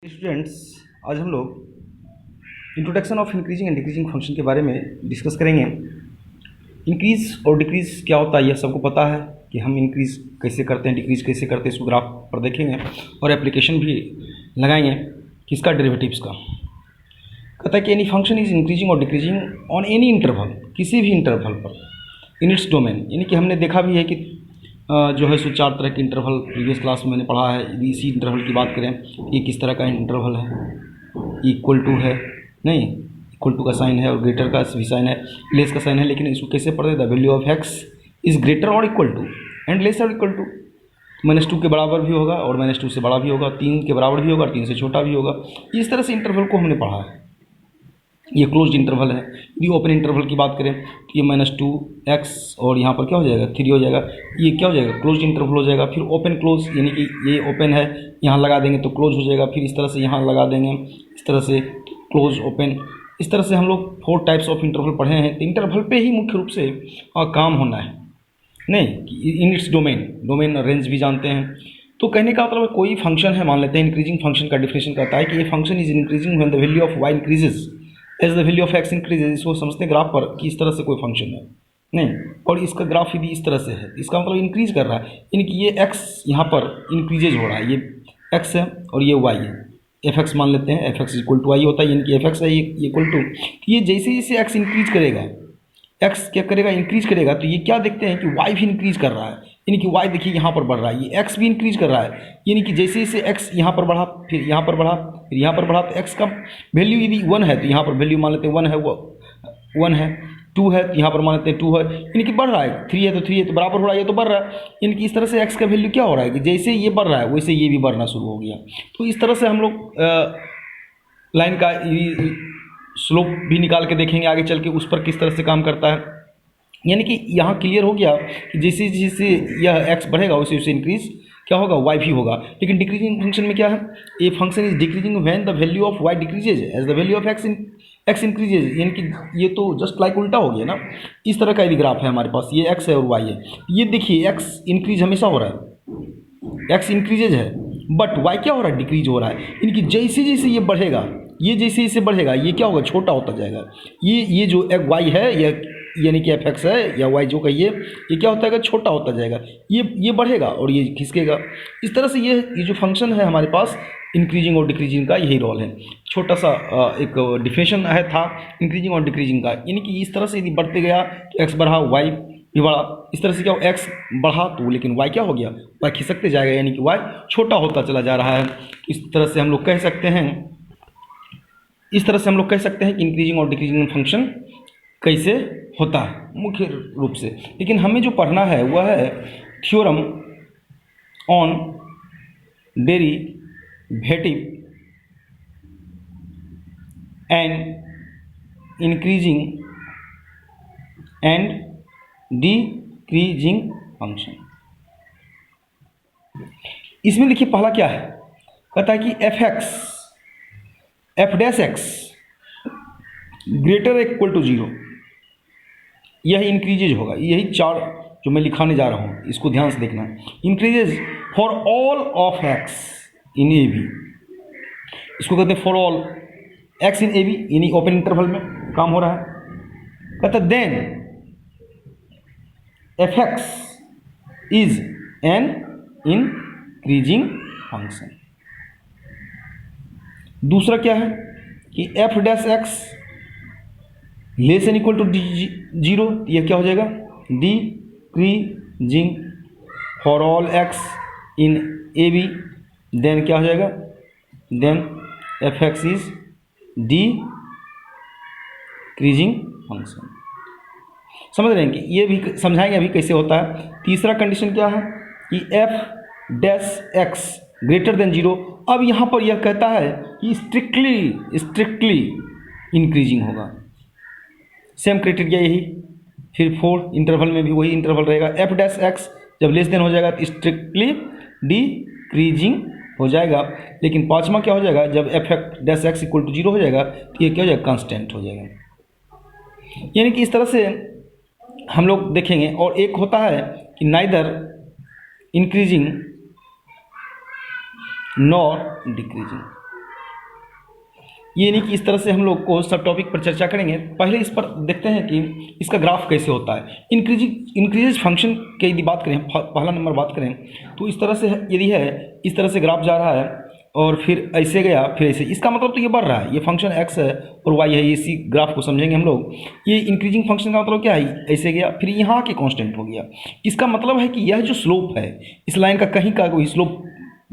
Students, आज हम लोग introduction of increasing and decreasing function के बारे में डिस्कस करेंगे। इंक्रीज और डिक्रीज क्या होता है यह सबको पता है कि हम इंक्रीज कैसे करते हैं, डिक्रीज कैसे करते हैं, इसको ग्राफ पर देखेंगे और एप्लीकेशन भी लगाएंगे किसका, डेरिवेटिव्स का। कहता है कि एनी फंक्शन इज इंक्रीजिंग और डिक्रीजिंग ऑन एनी इंटरवल, किसी भी इंटरवल पर इन इट्स डोमेन। यानी कि हमने देखा भी है कि जो है सो 4 तरह के इंटरवल प्रीवियस क्लास में मैंने पढ़ा है। इसी इंटरवल की बात करें, ये किस तरह का इंटरवल है, इक्वल टू है, नहीं इक्वल टू का साइन है और ग्रेटर का भी साइन है, लेस का साइन है, लेकिन इसको कैसे पढ़ते the value of x is greater और इक्वल टू एंड लेस और इक्वल टू। -2 के बराबर भी होगा और -2 से बड़ा भी होगा, 3 के बराबर भी होगा और 3 से छोटा भी होगा। इस तरह से इंटरवल को हमने पढ़ा है। ये क्लोज्ड इंटरवल है। यदि ओपन इंटरवल की बात करें तो ये -2x और यहाँ पर क्या हो जाएगा 3 हो जाएगा, ये क्या हो जाएगा क्लोज्ड इंटरवल हो जाएगा। फिर ओपन क्लोज, यानी कि ये ओपन है, यहाँ लगा देंगे तो क्लोज हो जाएगा, फिर इस तरह से यहाँ लगा देंगे, इस तरह से क्लोज ओपन। इस तरह से हम लोग 4 टाइप्स ऑफ इंटरवल पढ़े हैं। तो इंटरवल पे ही मुख्य रूप से काम होना है, नहीं इन इट्स डोमेन रेंज भी जानते हैं। तो कहने का मतलब कोई फंक्शन है, मान लेते हैं इंक्रीजिंग फंक्शन का डिफिनेशन कहता है कि ये function is increasing when the value of y increases as the value of x increases. इसको समझते हैं ग्राफ पर कि इस तरह से कोई फंक्शन है, नहीं, और इसका ग्राफ यदि इस तरह से है, इसका मतलब इंक्रीज कर रहा है, यानी कि ये x यहाँ पर इंक्रीजेज हो रहा है, ये x है और ये y है, fx मान लेते हैं, fx इक्वल टू y होता है, यानी कि fx है ये इक्वल टू। ये जैसे जैसे x इंक्रीज करेगा, x क्या करेगा इंक्रीज करेगा, तो ये क्या देखते हैं कि y भी इंक्रीज कर रहा है, यानी कि y देखिए यहाँ पर बढ़ रहा है, ये x भी इंक्रीज कर रहा है, यानी कि जैसे जैसे x यहाँ पर बढ़ा, फिर यहाँ पर बढ़ा, फिर यहाँ पर बढ़ा, तो x का वैल्यू यदि 1 है तो यहाँ पर वैल्यू मान लेते हैं 1 है, वो 1 है, 2 है तो यहाँ पर मान लेते हैं 2 है, यानी कि बढ़ रहा है, 3 है तो 3 है तो बराबर हो रहा है, ये तो बढ़ रहा है। यानी कि इस तरह से x का वैल्यू क्या हो रहा है कि जैसे ये बढ़ रहा है वैसे ये भी बढ़ना शुरू हो गया। तो इस तरह से हम लोग लाइन का स्लोप भी निकाल के देखेंगे आगे चल के, उस पर किस तरह से काम करता है। यानी कि यहाँ क्लियर हो गया कि जैसे जैसे यह x बढ़ेगा वैसे वैसे इंक्रीज क्या होगा, y भी होगा। लेकिन डिक्रीजिंग फंक्शन में क्या है, a function is decreasing when the value of y decreases as the value of x increases. यानी कि ये तो जस्ट लाइक उल्टा हो गया ना। इस तरह का यदि ग्राफ है हमारे पास, ये x है और y है, ये देखिए x इंक्रीज हमेशा हो रहा है, x इंक्रीजेज है, बट y क्या हो रहा है, डिक्रीज हो रहा है। यानी कि जैसे जैसे ये बढ़ेगा, ये जैसे जैसे बढ़ेगा, ये क्या होगा, छोटा होता जाएगा। ये जो y है, यह यानी कि fx है या y जो कहिए, ये क्या होता है, छोटा होता जाएगा, ये बढ़ेगा और ये खिसकेगा। इस तरह से ये जो फंक्शन है हमारे पास इंक्रीजिंग और डिक्रीजिंग का यही रोल है। छोटा सा एक डिफिनेशन है था इंक्रीजिंग और डिक्रीजिंग का, यानी कि इस तरह से यदि बढ़ते गया तो x बढ़ा, y भी बढ़ा। इस तरह से क्या हो, x बढ़ा तो लेकिन y क्या हो गया, y खिसकते जाएगा, यानी कि y छोटा होता चला जा रहा है। इस तरह से हम लोग कह सकते हैं, इस तरह से हम लोग कह सकते हैं कि इंक्रीजिंग और डिक्रीजिंग फंक्शन कैसे होता है मुख्य रूप से। लेकिन हमें जो पढ़ना है वह है theorem on derivative and increasing and decreasing function. इसमें देखिए पहला क्या है, कहता है कि f dash x greater equal to 0, यह इंक्रीजेज होगा। यही 4 जो मैं लिखाने जा रहा हूँ, इसको ध्यान से देखना। Increases for all of x in a b, इसको कहते हैं for all x in a b, यानी ओपन इंटरवल में काम हो रहा है। कहता then fx is an increasing function. दूसरा क्या है कि f dash x less and equal to 0, यह क्या हो जाएगा, decreasing for all x in a b, then क्या हो जाएगा, then fx is decreasing function. समझ रहे हैं कि ये भी समझाएंगे अभी कैसे होता है। तीसरा कंडीशन क्या है कि f dash x greater than 0। अब यहाँ पर यह कहता है कि स्ट्रिक्टली इंक्रीजिंग होगा, सेम क्राइटेरिया यही। फिर 4 इंटरवल में भी वही इंटरवल रहेगा। f डैश x जब लेस देन हो जाएगा तो स्ट्रिक्टली डिक्रीजिंग हो जाएगा। लेकिन 5वां क्या हो जाएगा, जब f dash x equal to 0 हो जाएगा तो ये क्या हो जाएगा, कांस्टेंट हो जाएगा। यानी कि इस तरह से हम लोग देखेंगे। और एक होता है कि नाइदर इंक्रीजिंग नॉर डिक्रीजिंग, ये नहीं कि इस तरह से हम लोग को सब टॉपिक पर चर्चा करेंगे। पहले इस पर देखते हैं कि इसका ग्राफ कैसे होता है। इंक्रीजेज फंक्शन की यदि बात करें, पहला नंबर बात करें तो इस तरह से यदि है, इस तरह से ग्राफ जा रहा है और फिर ऐसे गया, फिर ऐसे, इसका मतलब तो ये बढ़ रहा है, ये फंक्शन x है और y है, इसी ग्राफ को समझेंगे हम लोग। ये इंक्रीजिंग फंक्शन का मतलब क्या है, ऐसे गया फिर यहाँ के कांस्टेंट हो गया। इसका मतलब है कि यह जो स्लोप है इस लाइन का, कहीं का कोई स्लोप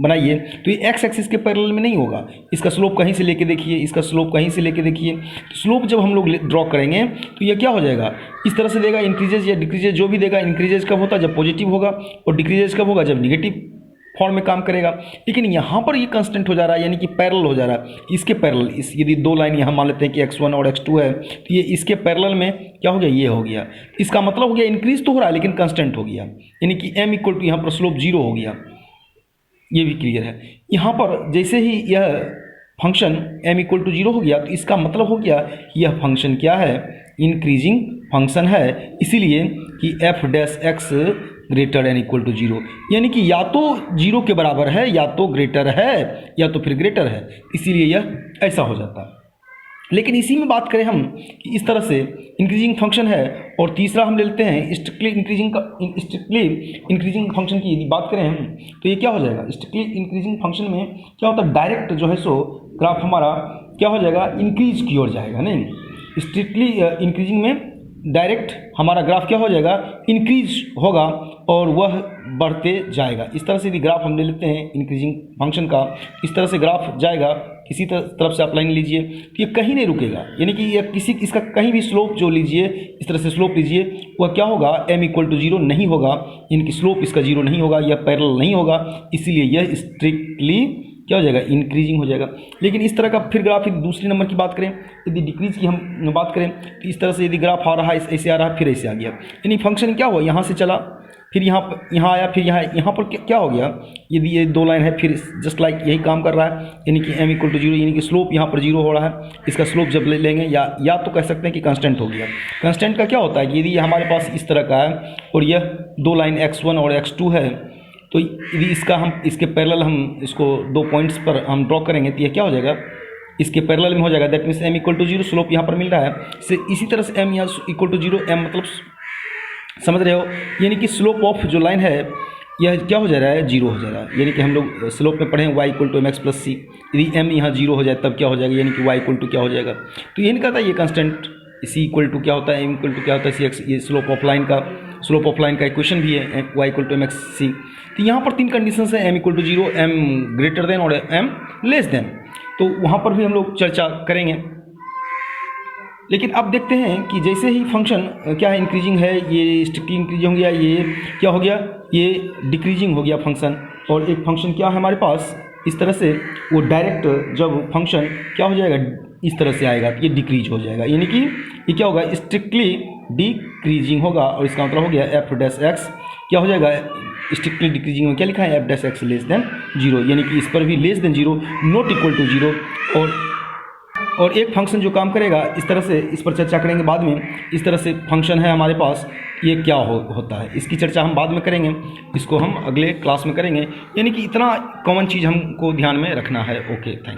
बनाइए तो ये x एक्सिस के पैरेलल में नहीं होगा। इसका स्लोप कहीं से लेके देखिए, इसका स्लोप कहीं से लेके देखिए। तो स्लोप जब हम लोग ड्रॉ करेंगे तो ये क्या हो जाएगा, इस तरह से देगा। इंक्रीजेज या डिक्रीजेज जो भी देगा, इंक्रीजेज कब होता है जब पॉजिटिव होगा, और डिक्रीजेज कब होगा जब निगेटिव फॉर्म में काम करेगा। लेकिन यहाँ पर ये कांस्टेंट हो जा रहा है, यानी कि पैरेलल हो जा रहा है। इसके पैरेलल, इस यदि दो लाइन यहाँ मान लेते हैं कि x1 और x2 है, तो ये इसके पैरेलल में क्या हो गया, ये हो गया। इसका मतलब हो गया इंक्रीज तो हो रहा है लेकिन कांस्टेंट हो गया, यानी कि m इक्वल टू यहाँ पर स्लोप 0 हो गया। ये भी क्लियर है। यहाँ पर जैसे ही यह फंक्शन m इक्वल टू 0 हो गया तो इसका मतलब हो गया कि यह फंक्शन क्या है, इंक्रीजिंग फंक्शन है। इसीलिए कि f dash x greater and equal to 0, यानी कि या तो 0 के बराबर है, या तो ग्रेटर है, या तो फिर ग्रेटर है, इसीलिए यह ऐसा हो जाता है। लेकिन इसी में बात करें हम कि इस तरह से इंक्रीजिंग फंक्शन है, और तीसरा हम ले लेते हैं स्ट्रिक्टली इंक्रीजिंग फंक्शन की यदि बात करें हम, तो ये क्या हो जाएगा, स्ट्रिक्टली इंक्रीजिंग फंक्शन में क्या होता है, डायरेक्ट जो है सो ग्राफ हमारा क्या हो जाएगा, इंक्रीज की ओर जाएगा। नहीं, स्ट्रिक्टली इंक्रीजिंग में डायरेक्ट हमारा ग्राफ क्या हो जाएगा, इंक्रीज होगा और वह बढ़ते जाएगा। इस तरह से यदि ग्राफ हम ले लेते हैं इंक्रीजिंग फंक्शन का, इस तरह से ग्राफ जाएगा, किसी तरफ से आप लाइन लीजिए तो ये कहीं नहीं रुकेगा, यानी कि यह इसका कहीं भी स्लोप जो लीजिए, इस तरह से स्लोप लीजिए, वह क्या होगा, m इक्वल टू 0 नहीं होगा, यानी कि स्लोप इसका 0 नहीं होगा, यह पैरेलल नहीं होगा, इसीलिए यह स्ट्रिक्टली क्या हो जाएगा, इंक्रीजिंग हो जाएगा। लेकिन इस तरह का फिर ग्राफ, यदि दूसरी नंबर की बात करें, यदि डिक्रीज की हम बात करें तो इस तरह से यदि ग्राफ आ रहा है, ऐसे आ रहा है, फिर ऐसे आ गया, यानी फंक्शन क्या हुआ, यहाँ से चला, फिर यहाँ आया, फिर यहाँ पर क्या हो गया, यदि ये दो लाइन है, फिर जस्ट लाइक यही काम कर रहा है, यानी कि m इक्वल टू 0, यानी कि स्लोप यहाँ पर 0 हो रहा है। इसका स्लोप जब ले लेंगे, या तो कह सकते हैं कि कांस्टेंट हो गया। कांस्टेंट का क्या होता है कि यदि हमारे पास इस तरह का है और यह दो लाइन x1 और x2 है, तो यदि इसके पैरेलल हम इसको 2 पॉइंट्स पर हम ड्रॉ करेंगे तो यह क्या हो जाएगा, इसके पैरेलल में हो जाएगा। That means m equal to 0 slope यहाँ पर मिल रहा है। इसी तरह से m यहाँ इक्वल टू 0, m मतलब समझ रहे हो, यानी कि स्लोप ऑफ जो लाइन है यह क्या हो जा रहा है, 0 हो जा रहा है। यानी कि हम लोग स्लोप में पढ़े y equal to mx plus c, यदि m यहाँ 0 हो जाए तब क्या हो जाएगा, यानी कि y इक्वल टू क्या हो जाएगा, तो ये नहीं कहता ये कांस्टेंट c इक्वल टू क्या होता है, m इक्वल टू क्या होता है c, ये स्लोप ऑफ लाइन का इक्वेशन भी है y equal to mx c। तो यहाँ पर 3 कंडीशन है, m equal to 0, m greater than और m लेस देन, तो वहाँ पर भी हम लोग चर्चा करेंगे। लेकिन अब देखते हैं कि जैसे ही फंक्शन क्या है, इंक्रीजिंग है, ये स्ट्रिक्टली इंक्रीजिंग हो गया, ये क्या हो गया, ये डिक्रीजिंग हो गया फंक्शन। और एक फंक्शन क्या है हमारे पास, इस तरह से वो डायरेक्ट जब फंक्शन क्या हो जाएगा, इस तरह से आएगा तो ये डिक्रीज हो जाएगा, यानी कि ये क्या होगा, स्ट्रिक्टली डिक्रीजिंग होगा। और इसका मतलब हो गया एफ डैश एक्स क्या हो जाएगा, स्ट्रिक्टली डिक्रीजिंग में क्या लिखा है, f dash x less than 0, यानी कि इस पर भी less than 0, not equal to 0। और एक फंक्शन जो काम करेगा इस तरह से, इस पर चर्चा करेंगे बाद में। इस तरह से फंक्शन है हमारे पास, ये क्या होता है, इसकी चर्चा हम बाद में करेंगे, इसको हम अगले क्लास में करेंगे। यानी कि इतना कॉमन चीज़ हमको ध्यान में रखना है। Okay, thank you.